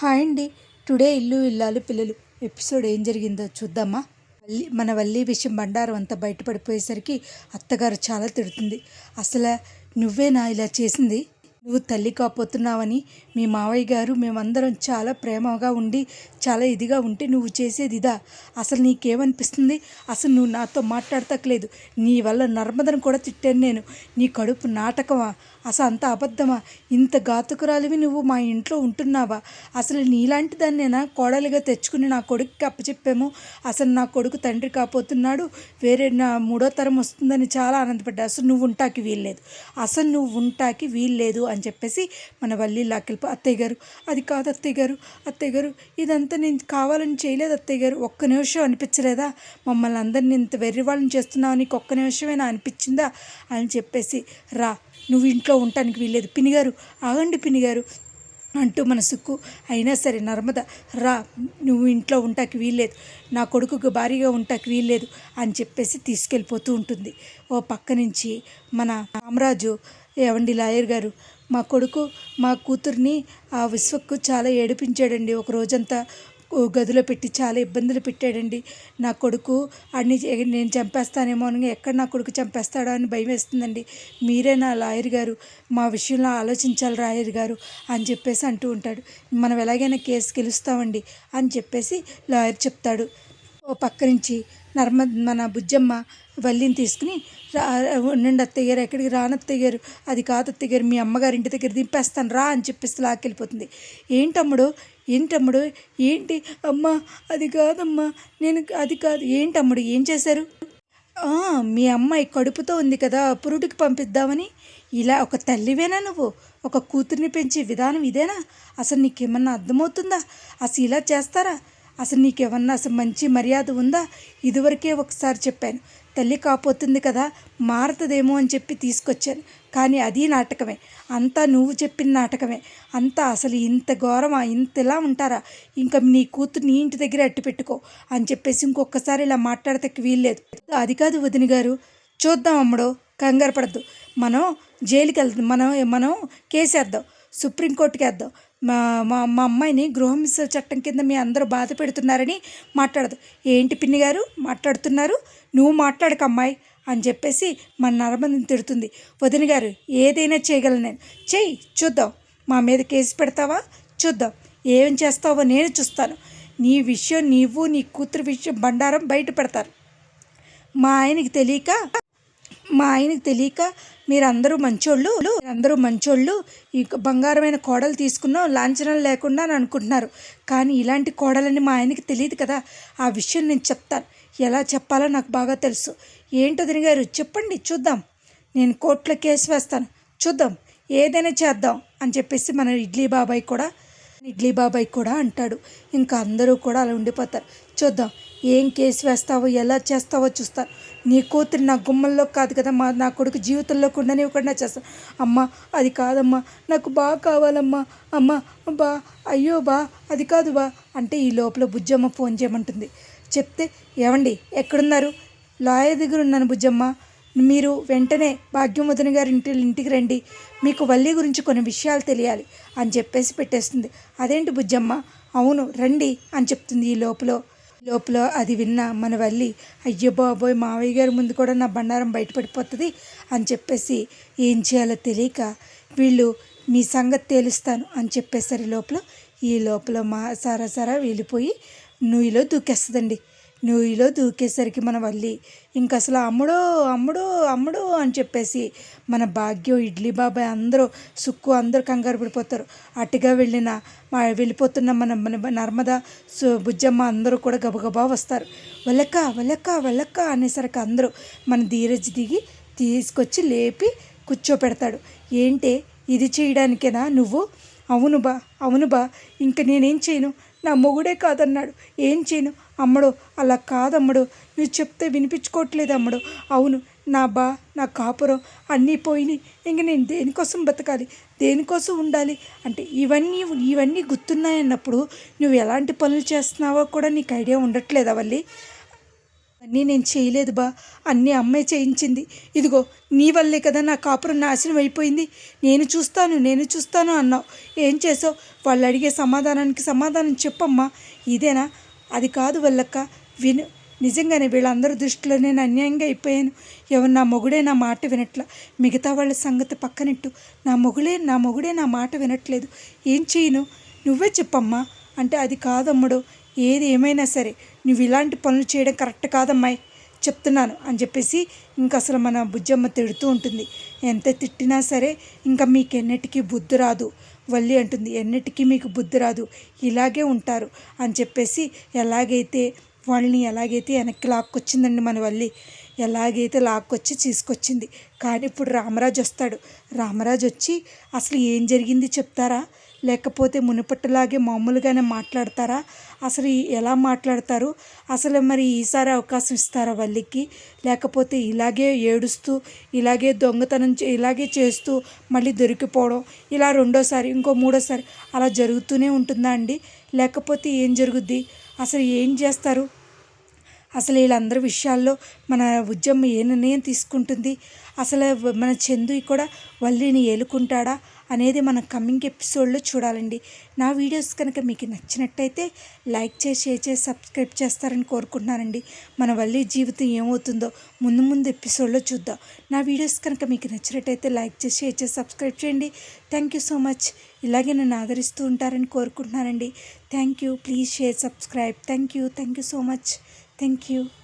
Hi అండి. Today ఇల్లు ఇల్లాలు పిల్లలు ఎపిసోడ్ ఏం జరిగిందో చూద్దామా. మన వల్లి విషయం బండారం అంతా బయటపడిపోయేసరికి అత్తగారు చాలా తిడుతుంది. అసలు నువ్వేనా ఇలా చేసింది? నువ్వు తల్లి కాపోతున్నావని మీ మావయ్య గారు మేమందరం చాలా ప్రేమగా ఉండి చాలా ఇదిగా ఉంటే నువ్వు చేసేది ఇదా? అసలు నీకేమనిపిస్తుంది? అసలు నువ్వు నాతో మాట్లాడతలేదు. నీ వల్ల నర్మదను కూడా తిట్టాను నేను. నీ కడుపు నాటకమా? అసలు అంత అబద్ధమా? ఇంత ఘాతుకురాలివి నువ్వు మా ఇంట్లో ఉంటున్నావా? అసలు నీలాంటి దాన్నేనా కోడలిగా తెచ్చుకుని నా కొడుకుకి అప్పచెప్పాము. అసలు నా కొడుకు తండ్రి కాపోతున్నాడు, వేరే నా మూడో తరం వస్తుందని చాలా ఆనందపడ్డా. అసలు నువ్వు ఉంటాకి వీల్లేదు అని చెప్పేసి మన వల్లి లాక్కెళ్ళిపో. అత్తయ్య గారు అది కాదు అత్తయ్య గారు ఇదంతా నేను కావాలని చేయలేదు అత్తయ్య గారు. ఒక్క నిమిషం అనిపించలేదా? మమ్మల్ని అందరినీ ఇంత వెర్రి వాళ్ళని చేస్తున్నావు, నీకు ఒక్క నిమిషమేనా అనిపించిందా అని చెప్పేసి రా, నువ్వు ఇంట్లో ఉండటానికి వీల్లేదు. పినిగారు ఆగండి పినిగారు అంటూ మన సుక్కు అయినా సరే నర్మద రా, నువ్వు ఇంట్లో ఉంటాకి వీల్లేదు, నా కొడుకుకు భారీగా ఉంటాకి వీల్లేదు అని చెప్పేసి తీసుకెళ్ళిపోతూ ఉంటుంది. ఓ పక్క నుంచి మన రామరాజు, ఏవండి లాయర్ గారు, మా కొడుకు మా కూతుర్ని ఆ విశ్వకు చాలా ఏడిపించాడండి. ఒక రోజంతా గదిలో పెట్టి చాలా ఇబ్బందులు పెట్టాడండి. నా కొడుకు అన్ని నేను చంపేస్తానేమో అని, ఎక్కడ నా కొడుకు చంపేస్తాడో అని భయం వేస్తుందండి. మీరే నా లాయర్ గారు, మా విషయంలో ఆలోచించాలి లాయర్ గారు అని చెప్పేసి అంటూ ఉంటాడు. మనం ఎలాగైనా కేసు గెలుస్తామండి అని చెప్పేసి లాయర్ చెప్తాడు. ఓ పక్క నుంచి మన బుజ్జమ్మ వల్లిని తీసుకుని ఉండండి అత్తయ్య గారు, ఎక్కడికి రానత్తయ్య గారు, అది కాదు అత్తయ్య గారు, మీ అమ్మగారి ఇంటి దగ్గర దింపేస్తాను రా అని చెప్పేసి లాక్కెళ్ళిపోతుంది. ఏంటమ్ముడు ఏంటి అమ్మ, అది కాదమ్మా, అది కాదు, ఏంటమ్ముడు ఏం చేశారు? మీ అమ్మాయి కడుపుతో ఉంది కదా, పురుటికి పంపిద్దామని. ఇలా ఒక తల్లివేనా నువ్వు? ఒక కూతుర్ని పెంచే విధానం ఇదేనా? అసలు నీకేమన్నా అర్థమవుతుందా? అసలు ఇలా చేస్తారా? అసలు నీకేమన్నా అసలు మంచి మర్యాద ఉందా? ఇదివరకే ఒకసారి చెప్పాను, తల్లి కాపోతుంది కదా, మారుతుందేమో అని చెప్పి తీసుకొచ్చాను. కానీ అది నాటకమే, అంతా నువ్వు చెప్పిన నాటకమే అంతా. అసలు ఇంత ఘోరమా? ఇంతలా ఉంటారా? ఇంకా నీ కూతురు నీ ఇంటి దగ్గర అట్టి పెట్టుకో అని చెప్పేసి ఇంకొకసారి ఇలా మాట్లాడితే వీల్లేదు. అది కాదు వదిన గారు, చూద్దాం అమ్మడో, కంగారు పడద్దు. మనం జైలుకి వెళ్తాం, మనం కేసేద్దాం, సుప్రీంకోర్టుకి వేద్దాం. మా మా మా అమ్మాయిని గృహహింస చట్టం కింద మీ అందరూ బాధ పెడుతున్నారని మాట్లాడదు. ఏంటి పిన్ని గారు మాట్లాడుతున్నారు? నువ్వు మాట్లాడక అమ్మాయి అని చెప్పేసి మన నర్మదని తిడుతుంది. వదిన గారు ఏదైనా చేయగలను నేను, చెయ్యి చూద్దాం. మా మీద కేసు పెడతావా? చూద్దాం. ఏం చేస్తావో నేను చూస్తాను. నీ విషయం, నీవు నీ కూతురు విషయం బండారం బయట పెడతారు. మా ఆయనకి తెలియక మీరందరూ మంచోళ్ళు, ఈ బంగారమైన కోడలు తీసుకున్నాం లాంఛనాలు లేకుండా అని అనుకుంటున్నారు. కానీ ఇలాంటి కోడలని మా ఆయనకి తెలియదు కదా. ఆ విషయం నేను చెప్తాను, ఎలా చెప్పాలో నాకు బాగా తెలుసు. ఏంటో వదిన గారు చెప్పండి చూద్దాం. నేను కోర్టులో కేసు వేస్తాను, చూద్దాం, ఏదైనా చేద్దాం అని చెప్పేసి మన ఇడ్లీ బాబాయ్ కూడా అంటాడు. ఇంకా అందరూ కూడా అలా ఉండిపోతారు. చూద్దాం ఏం కేసు వేస్తావో, ఎలా చేస్తావో చూస్తాను. నీ కూతురు నా గుమ్మల్లో కాదు కదా, నా కొడుకు జీవితంలోకి ఉండనివ్వకుండా చేస్తాను. అమ్మ అది కాదమ్మా, నాకు బాగా కావాలమ్మా, అమ్మ బా, అయ్యో బా, అది కాదు బా అంటే ఈ లోపల బుజ్జమ్మ ఫోన్ చేయమంటుంది. చెప్తే ఏమండి ఎక్కడున్నారు? లాయర్ దగ్గర ఉన్నాను బుజ్జమ్మ, మీరు వెంటనే భాగ్యం వదిన గారి ఇంటికి రండి, మీకు వల్లి గురించి కొన్ని విషయాలు తెలియాలి అని చెప్పేసి పెట్టేస్తుంది. అదేంటి బుజ్జమ్మ? అవును రండి అని చెప్తుంది. ఈ లోపల అది విన్న మన వల్లి, అయ్యో బాబోయ్, మావయ్య గారి ముందు కూడా నా బండారం బయటపడిపోతుంది అని చెప్పేసి ఏం చేయాలో తెలియక వీళ్ళు మీ సంగతి తేలుస్తాను అని చెప్పేసరి ఈ లోపల మా సరా వెళ్ళిపోయి నూయిలో దూకేస్తుందండి. నూయిలో దూకేసరికి మన వల్లి ఇంక అసలు అమ్ముడు అని చెప్పేసి మన భాగ్యం, ఇడ్లీ బాబాయ్ అందరూ, సుక్కు అందరూ కంగారు పడిపోతారు. అటుగా వెళ్ళిపోతున్న మన నర్మద, బుజ్జమ్మ అందరూ కూడా గబగబా వస్తారు. వెళ్ళక్క అనేసరికి అందరూ మన ధీరజ్ దిగి తీసుకొచ్చి లేపి కూర్చోపెడతాడు. ఏంటి ఇది చేయడానికేనా నువ్వు? అవును బా, ఇంక నేనేం చేయను, నా మొగుడే కాదన్నాడు, ఏం చేయను అమ్మడు? అలా కాదమ్మడు, నువ్వు చెప్తే వినిపించుకోవట్లేదు అమ్మడు. అవును నా కాపురం అన్నీ పోయినాయి, ఇంక నేను దేనికోసం బతకాలి, దేనికోసం ఉండాలి అంటే ఇవన్నీ గుర్తున్నాయన్నప్పుడు నువ్వు ఎలాంటి పనులు చేస్తున్నావో కూడా నీకు ఐడియా ఉండట్లేదా వల్లి? అన్నీ నేను చేయలేదు బా, అన్నీ అమ్మాయి చేయించింది. ఇదిగో నీ వల్లే కదా నా కాపురం నాశనం అయిపోయింది. నేను చూస్తాను అన్నావు. ఏం చేసావు? వాళ్ళు అడిగే సమాధానానికి సమాధానం చెప్పమ్మా. ఇదేనా? అది కాదు వల్లక్క, విను. నిజంగానే వీళ్ళందరి దృష్టిలో నేను అన్యాయంగా అయిపోయాను. ఎవరు నా మొగుడే నా మాట వినట్లా. మిగతా వాళ్ళ సంగతి పక్కనెట్టు. నా మొగుడే నా మాట వినట్లేదు. ఏం చేయను? నువ్వే చెప్పమ్మా అంటే, అది కాదమ్ముడు, ఏది ఏమైనా సరే నువ్వు ఇలాంటి పనులు చేయడం కరెక్ట్ కాదమ్మాయి, చెప్తున్నాను అని చెప్పేసి ఇంక అసలు మన బుజ్జమ్మ తిడుతూ ఉంటుంది. ఎంత తిట్టినా సరే ఇంకా మీకు ఎన్నటికీ బుద్ధి రాదు వల్లి అంటుంది. ఎన్నటికీ మీకు బుద్ధి రాదు, ఇలాగే ఉంటారు అని చెప్పేసి ఎలాగైతే వెనక్కి లాక్కొచ్చిందండి మన వల్లి. ఎలాగైతే లాక్కొచ్చి తీసుకొచ్చింది. కానీ ఇప్పుడు రామరాజు వస్తాడు. రామరాజు వచ్చి అసలు ఏం జరిగింది చెప్తారా, లేకపోతే మునుపటిలాగే మామూలుగానే మాట్లాడతారా, అసలు ఎలా మాట్లాడతారు, అసలు మరి ఈసారి అవకాశం ఇస్తారా వల్లికి, లేకపోతే ఇలాగే ఏడుస్తూ ఇలాగే దొంగతనం ఇలాగే చేస్తూ మళ్ళీ దొరికిపోవడం, ఇలా రెండోసారి ఇంకో మూడోసారి అలా జరుగుతూనే ఉంటుందా అండి, లేకపోతే ఏం జరుగుద్ది, అసలు ఏం చేస్తారు? అసలు వీళ్ళందరి విషయాల్లో మన ఉద్యమం ఏ నిర్ణయం తీసుకుంటుంది, అసలు మన చందు కూడా వల్లిని ఏలుకుంటాడా అనేది మనం కమింగ్ ఎపిసోడ్లో చూడాలండి. నా వీడియోస్ కనుక మీకు నచ్చినట్టయితే లైక్ చేసి షేర్ చేసి సబ్స్క్రైబ్ చేస్తారని కోరుకుంటున్నానండి. మన వల్లి జీవితం ఏమవుతుందో ముందు ఎపిసోడ్లో చూద్దాం. నా వీడియోస్ కనుక మీకు నచ్చినట్టయితే లైక్ చేసి షేర్ చేసి సబ్స్క్రైబ్ చేయండి. Thank you so much. ఇలాగే నన్ను ఆదరిస్తూ ఉంటారని కోరుకుంటున్నానండి. Thank you. Please share subscribe. Thank you so much. Thank you.